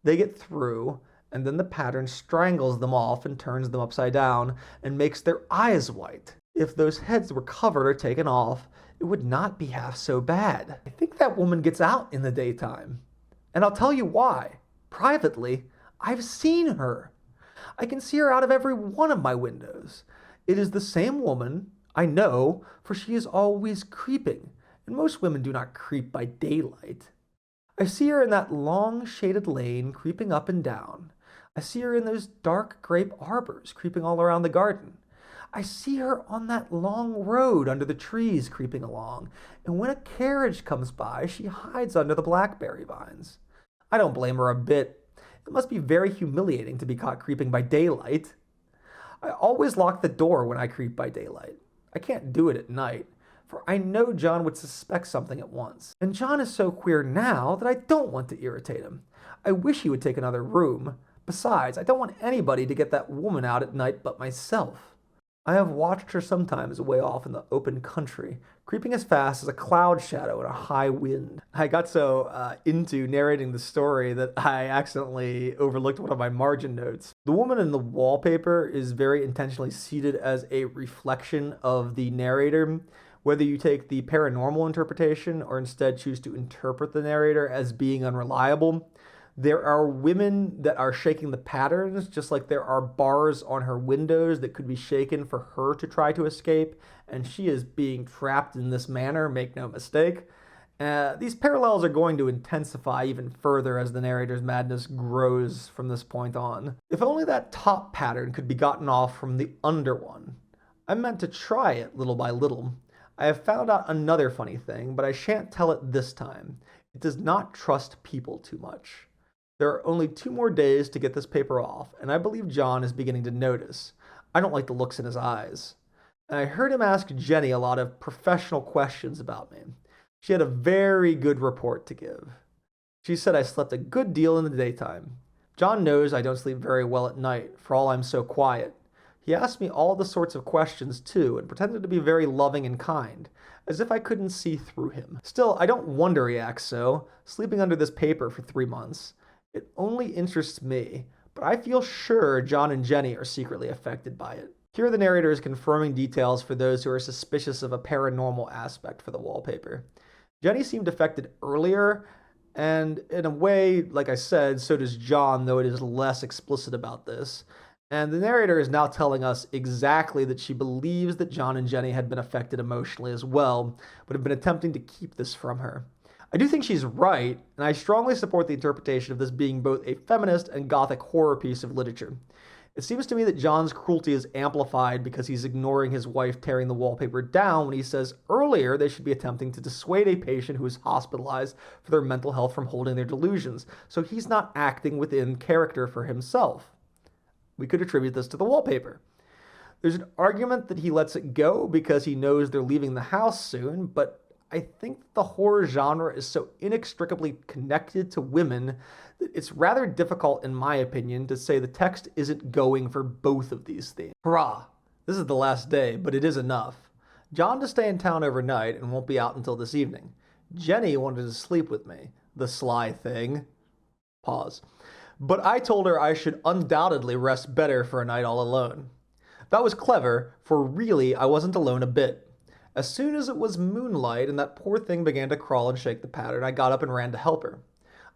They get through, and then the pattern strangles them off and turns them upside down and makes their eyes white. If those heads were covered or taken off, it would not be half so bad. I think that woman gets out in the daytime. And I'll tell you why. Privately, I've seen her. I can see her out of every one of my windows. It is the same woman, I know, for she is always creeping, and most women do not creep by daylight. I see her in that long shaded lane creeping up and down. I see her in those dark grape arbors creeping all around the garden. I see her on that long road under the trees creeping along, and when a carriage comes by, she hides under the blackberry vines. I don't blame her a bit. It must be very humiliating to be caught creeping by daylight. I always lock the door when I creep by daylight. I can't do it at night, for I know John would suspect something at once. And John is so queer now that I don't want to irritate him. I wish he would take another room. Besides, I don't want anybody to get that woman out at night but myself. I have watched her sometimes way off in the open country, creeping as fast as a cloud shadow in a high wind. I got so into narrating the story that I accidentally overlooked one of my margin notes. The woman in the wallpaper is very intentionally seated as a reflection of the narrator, whether you take the paranormal interpretation or instead choose to interpret the narrator as being unreliable. There are women that are shaking the patterns, just like there are bars on her windows that could be shaken for her to try to escape, and she is being trapped in this manner, make no mistake. These parallels are going to intensify even further as the narrator's madness grows from this point on. If only that top pattern could be gotten off from the under one. I meant to try it little by little. I have found out another funny thing, but I shan't tell it this time. It does not trust people too much. There are only 2 more days to get this paper off, and I believe John is beginning to notice. I don't like the looks in his eyes. And I heard him ask Jenny a lot of professional questions about me. She had a very good report to give. She said I slept a good deal in the daytime. John knows I don't sleep very well at night, for all I'm so quiet. He asked me all the sorts of questions, too, and pretended to be very loving and kind, as if I couldn't see through him. Still, I don't wonder he acts so, sleeping under this paper for 3 months. It only interests me, but I feel sure John and Jenny are secretly affected by it. Here the narrator is confirming details for those who are suspicious of a paranormal aspect for the wallpaper. Jenny seemed affected earlier, and in a way, like I said, so does John, though it is less explicit about this. And the narrator is now telling us exactly that she believes that John and Jenny had been affected emotionally as well, but have been attempting to keep this from her. I do think she's right, and I strongly support the interpretation of this being both a feminist and gothic horror piece of literature. It seems to me that John's cruelty is amplified because he's ignoring his wife tearing the wallpaper down when he says earlier they should be attempting to dissuade a patient who is hospitalized for their mental health from holding their delusions, so he's not acting within character for himself. We could attribute this to the wallpaper. There's an argument that he lets it go because he knows they're leaving the house soon, but I think the horror genre is so inextricably connected to women that it's rather difficult, in my opinion, to say the text isn't going for both of these themes. Hurrah! This is the last day, but it is enough. John to stay in town overnight and won't be out until this evening. Jenny wanted to sleep with me. The sly thing. Pause. But I told her I should undoubtedly rest better for a night all alone. That was clever, for really I wasn't alone a bit. As soon as it was moonlight and that poor thing began to crawl and shake the pattern, I got up and ran to help her.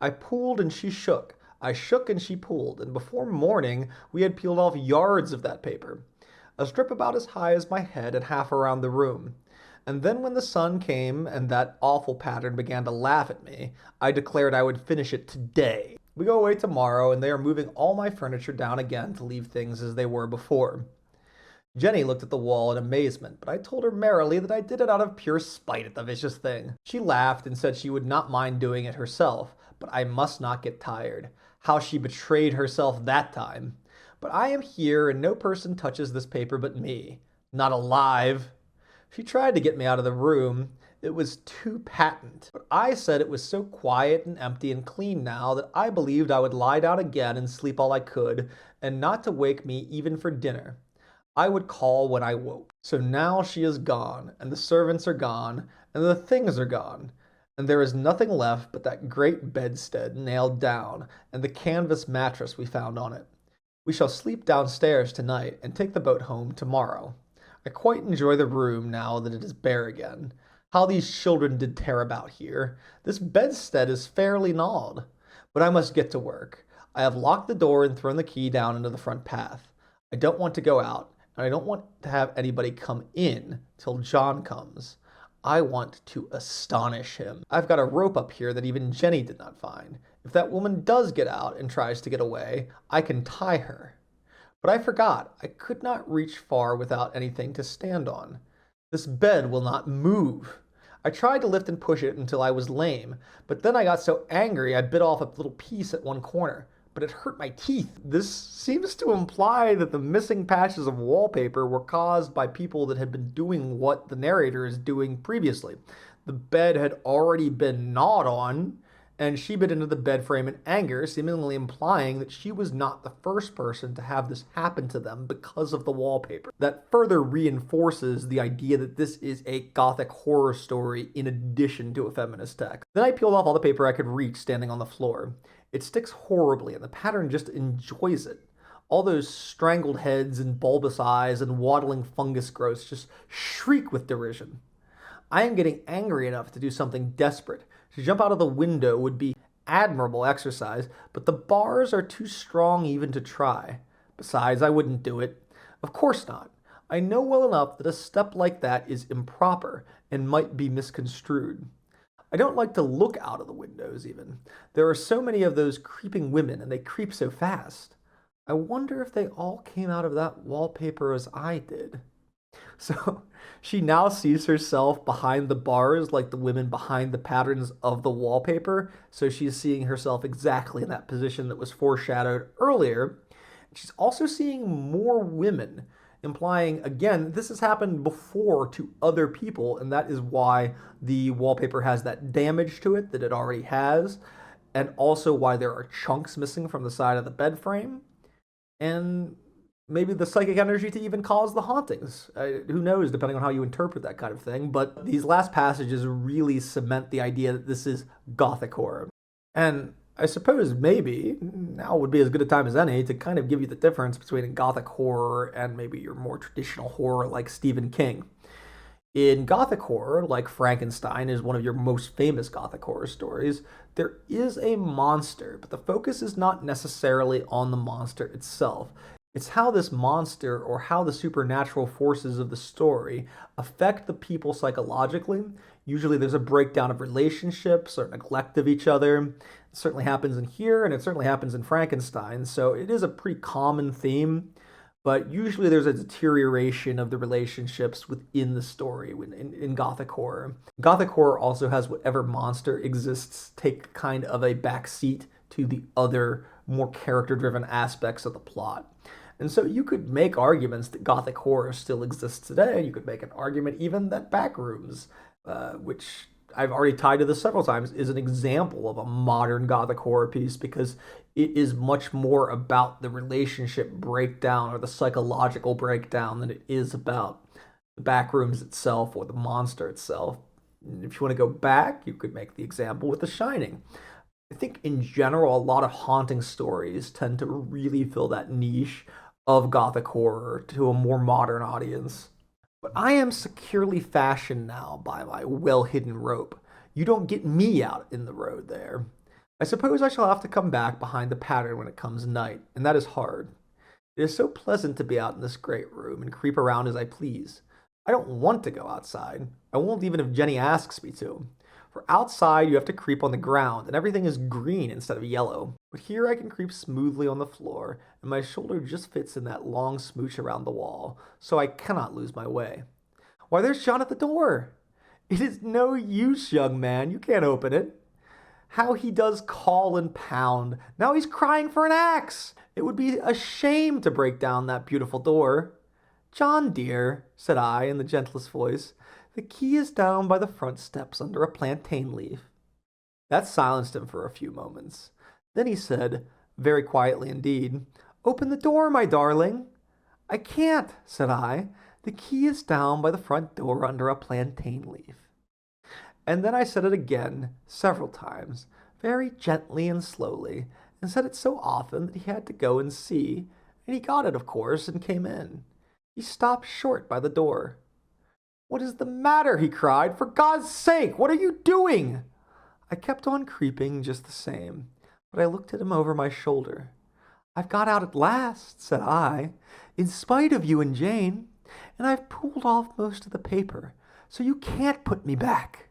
I pulled and she shook. I shook and she pulled, and before morning we had peeled off yards of that paper. A strip about as high as my head and half around the room. And then when the sun came and that awful pattern began to laugh at me, I declared I would finish it today. We go away tomorrow, and they are moving all my furniture down again to leave things as they were before. Jenny looked at the wall in amazement, but I told her merrily that I did it out of pure spite at the vicious thing. She laughed and said she would not mind doing it herself, but I must not get tired. How she betrayed herself that time. But I am here, and no person touches this paper but me. Not alive. She tried to get me out of the room. It was too patent. But I said it was so quiet and empty and clean now that I believed I would lie down again and sleep all I could, and not to wake me even for dinner. I would call when I woke. So now she is gone, and the servants are gone, and the things are gone, and there is nothing left but that great bedstead nailed down, and the canvas mattress we found on it. We shall sleep downstairs tonight, and take the boat home tomorrow. I quite enjoy the room now that it is bare again. How these children did tear about here! This bedstead is fairly gnawed. But I must get to work. I have locked the door and thrown the key down into the front path. I don't want to go out, and I don't want to have anybody come in till John comes. I want to astonish him. I've got a rope up here that even Jenny did not find. If that woman does get out and tries to get away, I can tie her. But I forgot, I could not reach far without anything to stand on. This bed will not move. I tried to lift and push it until I was lame, but then I got so angry I bit off a little piece at one corner. But it hurt my teeth. This seems to imply that the missing patches of wallpaper were caused by people that had been doing what the narrator is doing previously. The bed had already been gnawed on, and she bit into the bed frame in anger, seemingly implying that she was not the first person to have this happen to them because of the wallpaper. That further reinforces the idea that this is a gothic horror story in addition to a feminist text. Then I peeled off all the paper I could reach standing on the floor. It sticks horribly, and the pattern just enjoys it. All those strangled heads and bulbous eyes and waddling fungus growths just shriek with derision. I am getting angry enough to do something desperate. To jump out of the window would be admirable exercise, but the bars are too strong even to try. Besides, I wouldn't do it. Of course not. I know well enough that a step like that is improper and might be misconstrued. I don't like to look out of the windows even. There are so many of those creeping women, and they creep so fast. I wonder if they all came out of that wallpaper as I did. So she now sees herself behind the bars like the women behind the patterns of the wallpaper. So she's seeing herself exactly in that position that was foreshadowed earlier. She's also seeing more women, implying, again, this has happened before to other people, and that is why the wallpaper has that damage to it that it already has, and also why there are chunks missing from the side of the bed frame. And maybe the psychic energy to even cause the hauntings. Who knows, depending on how you interpret that kind of thing. But these last passages really cement the idea that this is gothic horror. And I suppose maybe now would be as good a time as any to kind of give you the difference between gothic horror and maybe your more traditional horror like Stephen King. In gothic horror, like Frankenstein is one of your most famous gothic horror stories, there is a monster, but the focus is not necessarily on the monster itself. It's how this monster or how the supernatural forces of the story affect the people psychologically. Usually there's a breakdown of relationships or neglect of each other. It certainly happens in here, and it certainly happens in Frankenstein, so it is a pretty common theme. But usually there's a deterioration of the relationships within the story in Gothic horror. Gothic horror also has whatever monster exists take kind of a backseat to the other, more character-driven aspects of the plot. And so you could make arguments that Gothic horror still exists today. You could make an argument even that Backrooms, which I've already tied to this several times, is an example of a modern Gothic horror piece because it is much more about the relationship breakdown or the psychological breakdown than it is about the Backrooms itself or the monster itself. If you want to go back, you could make the example with The Shining. I think in general, a lot of haunting stories tend to really fill that niche of Gothic horror to a more modern audience. But I am securely fashioned now by my well-hidden rope. You don't get me out in the road there. I suppose I shall have to come back behind the pattern when it comes night, and that is hard. It is so pleasant to be out in this great room and creep around as I please. I don't want to go outside. I won't even if Jenny asks me to. For outside you have to creep on the ground, and everything is green instead of yellow. But here I can creep smoothly on the floor, and my shoulder just fits in that long smooch around the wall, so I cannot lose my way. Why, there's John at the door! It is no use, young man, you can't open it. How he does call and pound. Now he's crying for an axe. It would be a shame to break down that beautiful door. John dear, said I in the gentlest voice, the key is down by the front steps under a plantain leaf. That silenced him for a few moments. Then he said, very quietly indeed, open the door, my darling. I can't, said I. The key is down by the front door under a plantain leaf. And then I said it again, several times, very gently and slowly, and said it so often that he had to go and see, and he got it, of course, and came in. He stopped short by the door. What is the matter? He cried. For God's sake, what are you doing? I kept on creeping just the same, but I looked at him over my shoulder. I've got out at last, said I, in spite of you and Jane, and I've pulled off most of the paper, so you can't put me back.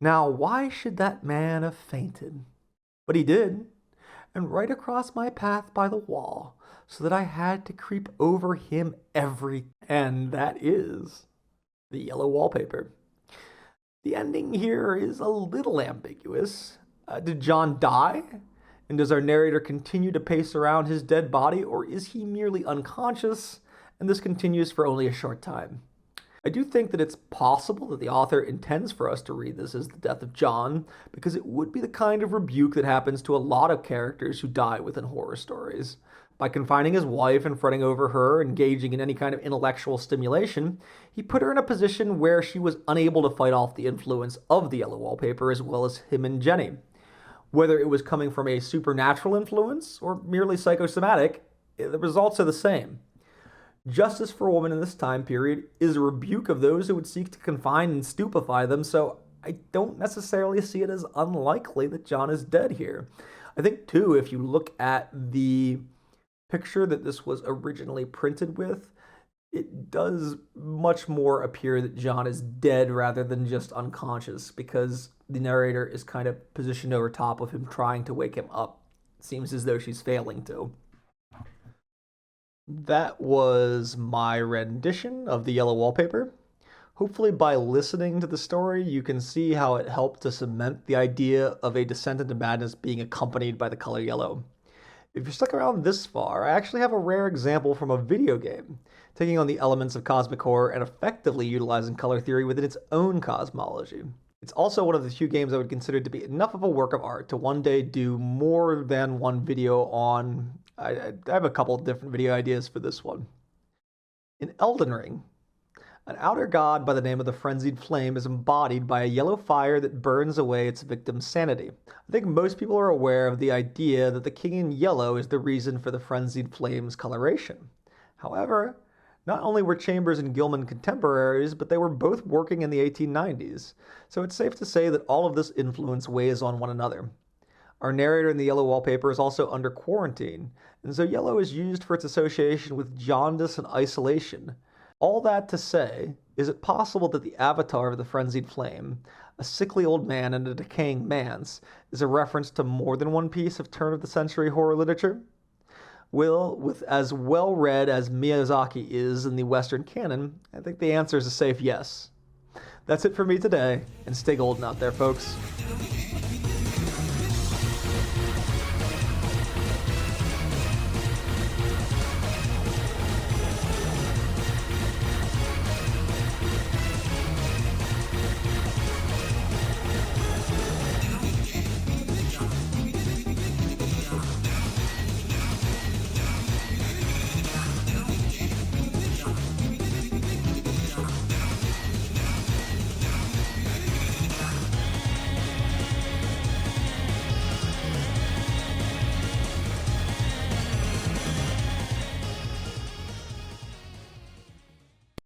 Now, why should that man have fainted? But he did, and right across my path by the wall, so that I had to creep over him and that is the yellow wallpaper. The ending here is a little ambiguous. Did John die? And does our narrator continue to pace around his dead body, or is he merely unconscious, and this continues for only a short time? I do think that it's possible that the author intends for us to read this as the death of John, because it would be the kind of rebuke that happens to a lot of characters who die within horror stories. By confining his wife and fretting over her, engaging in any kind of intellectual stimulation, he put her in a position where she was unable to fight off the influence of the yellow wallpaper as well as him and Jenny. Whether it was coming from a supernatural influence or merely psychosomatic, the results are the same. Justice for women in this time period is a rebuke of those who would seek to confine and stupefy them, so I don't necessarily see it as unlikely that John is dead here. I think, too, if you look at the picture that this was originally printed with, it does much more appear that John is dead rather than just unconscious, because the narrator is kind of positioned over top of him trying to wake him up. It seems as though she's failing to. That was my rendition of the yellow wallpaper. Hopefully by listening to the story, you can see how it helped to cement the idea of a descent into madness being accompanied by the color yellow. If you're stuck around this far, I actually have a rare example from a video game, taking on the elements of cosmic horror and effectively utilizing color theory within its own cosmology. It's also one of the few games I would consider to be enough of a work of art to one day do more than one video on. I have a couple of different video ideas for this one. In Elden Ring, an outer god by the name of the Frenzied Flame is embodied by a yellow fire that burns away its victim's sanity. I think most people are aware of the idea that the king in yellow is the reason for the Frenzied Flame's coloration. However, not only were Chambers and Gilman contemporaries, but they were both working in the 1890s, so it's safe to say that all of this influence weighs on one another. Our narrator in the yellow wallpaper is also under quarantine, and so yellow is used for its association with jaundice and isolation. All that to say, is it possible that the avatar of the Frenzied Flame, a sickly old man in a decaying manse, is a reference to more than one piece of turn-of-the-century horror literature? Well, with as well read as Miyazaki is in the Western canon, I think the answer is a safe yes. That's it for me today, and stay golden out there, folks.